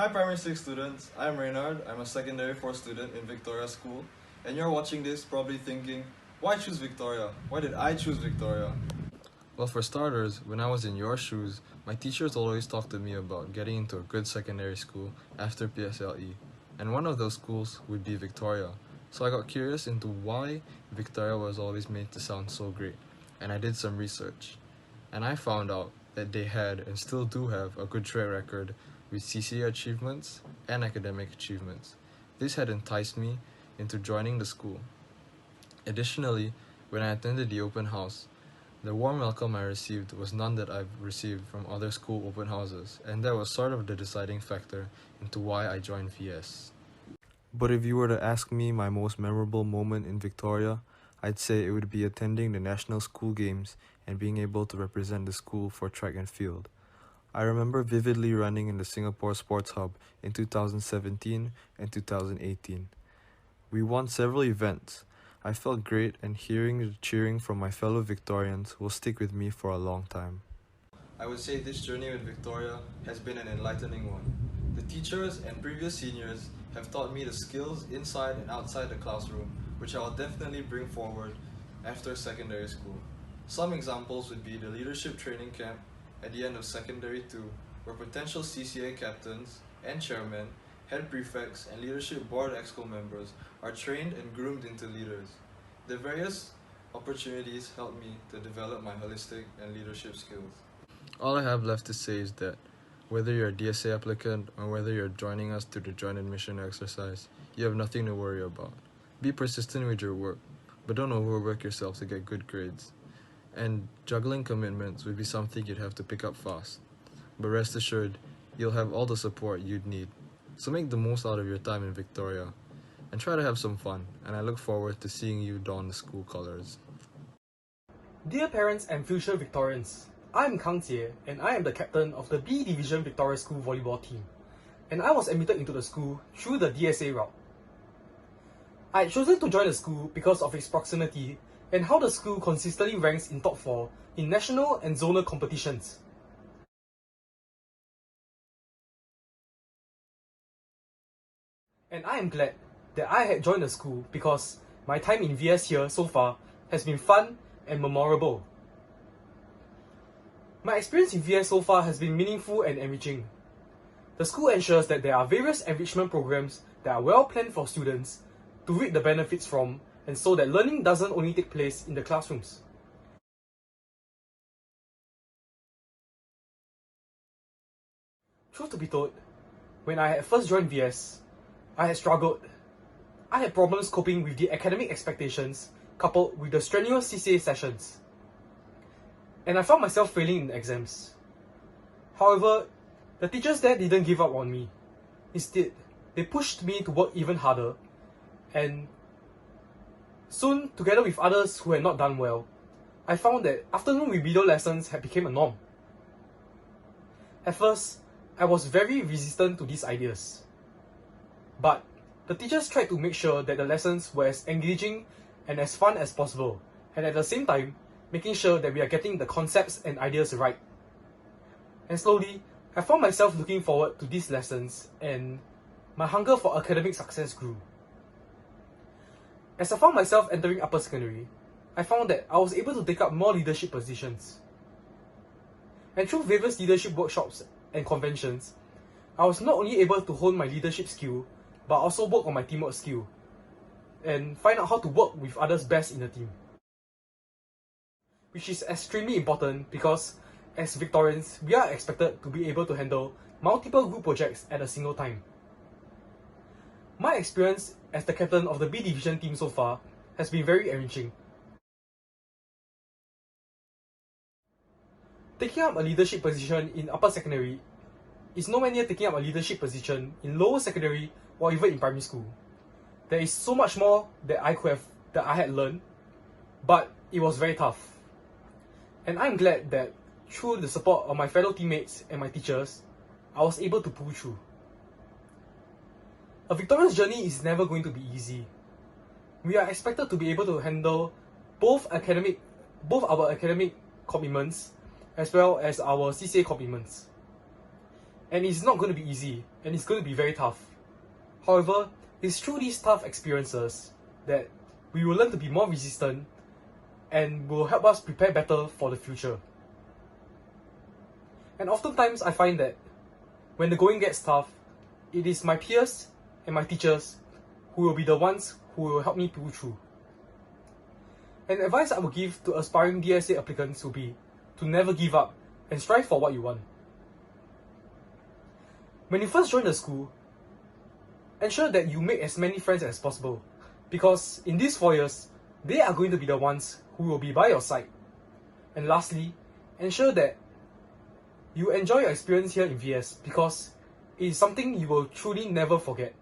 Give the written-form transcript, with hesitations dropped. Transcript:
Hi Primary 6 students, I'm Reynard, I'm a secondary 4 student in Victoria School, and you're watching this probably thinking, why choose Victoria? Why did I choose Victoria? Well, for starters, when I was in your shoes, my teachers always talked to me about getting into a good secondary school after PSLE, and one of those schools would be Victoria. So I got curious into why Victoria was always made to sound so great, and I did some research. And I found out that they had and still do have a good track record with CCA achievements and academic achievements. This had enticed me into joining the school. Additionally, when I attended the open house, the warm welcome I received was none that I've received from other school open houses, and that was sort of the deciding factor into why I joined VS. But if you were to ask me my most memorable moment in Victoria, I'd say it would be attending the National School Games and being able to represent the school for track and field. I remember vividly running in the Singapore Sports Hub in 2017 and 2018. We won several events. I felt great, and hearing the cheering from my fellow Victorians will stick with me for a long time. I would say this journey with Victoria has been an enlightening one. The teachers and previous seniors have taught me the skills inside and outside the classroom, which I will definitely bring forward after secondary school. Some examples would be the leadership training camp at the end of secondary 2, where potential CCA captains and chairmen, head prefects, and leadership board exco members are trained and groomed into leaders. The various opportunities helped me to develop my holistic and leadership skills. All I have left to say is that whether you're a DSA applicant or whether you're joining us through the joint admission exercise, you have nothing to worry about. Be persistent with your work, but don't overwork yourself to get good grades. And juggling commitments would be something you'd have to pick up fast. But rest assured, you'll have all the support you'd need. So make the most out of your time in Victoria, and try to have some fun, and I look forward to seeing you don the school colors. Dear parents and future Victorians, I'm Kang Jie, and I am the captain of the B Division Victoria School volleyball team, and I was admitted into the school through the DSA route. I had chosen to join the school because of its proximity and how the school consistently ranks in top 4 in national and zonal competitions. And I am glad that I had joined the school because my time in VS here so far has been fun and memorable. My experience in VS so far has been meaningful and enriching. The school ensures that there are various enrichment programs that are well planned for students to reap the benefits from, and so that learning doesn't only take place in the classrooms. Truth to be told, when I had first joined VS, I had struggled. I had problems coping with the academic expectations coupled with the strenuous CCA sessions. And I found myself failing in exams. However, the teachers there didn't give up on me. Instead, they pushed me to work even harder, and soon, together with others who had not done well, I found that afternoon remedial lessons had become a norm. At first, I was very resistant to these ideas. But the teachers tried to make sure that the lessons were as engaging and as fun as possible, and at the same time, making sure that we are getting the concepts and ideas right. And slowly, I found myself looking forward to these lessons, and my hunger for academic success grew. As I found myself entering upper secondary, I found that I was able to take up more leadership positions. And through various leadership workshops and conventions, I was not only able to hone my leadership skill, but also work on my teamwork skill, and find out how to work with others best in the team. Which is extremely important because, as Victorians, we are expected to be able to handle multiple group projects at a single time. My experience as the captain of the B Division team so far has been very enriching. Taking up a leadership position in upper secondary is nowhere near taking up a leadership position in lower secondary or even in primary school. There is so much more that I had learned, but it was very tough. And I'm glad that through the support of my fellow teammates and my teachers, I was able to pull through. A victorious journey is never going to be easy. We are expected to be able to handle both our academic commitments as well as our CCA commitments. And it's not going to be easy, and it's going to be very tough. However, it's through these tough experiences that we will learn to be more resistant and will help us prepare better for the future. And oftentimes I find that when the going gets tough, it is my peers and my teachers who will be the ones who will help me pull through. And advice I would give to aspiring DSA applicants would be to never give up and strive for what you want. When you first join the school, ensure that you make as many friends as possible, because in these 4 years, they are going to be the ones who will be by your side. And lastly, ensure that you enjoy your experience here in VS, because it is something you will truly never forget.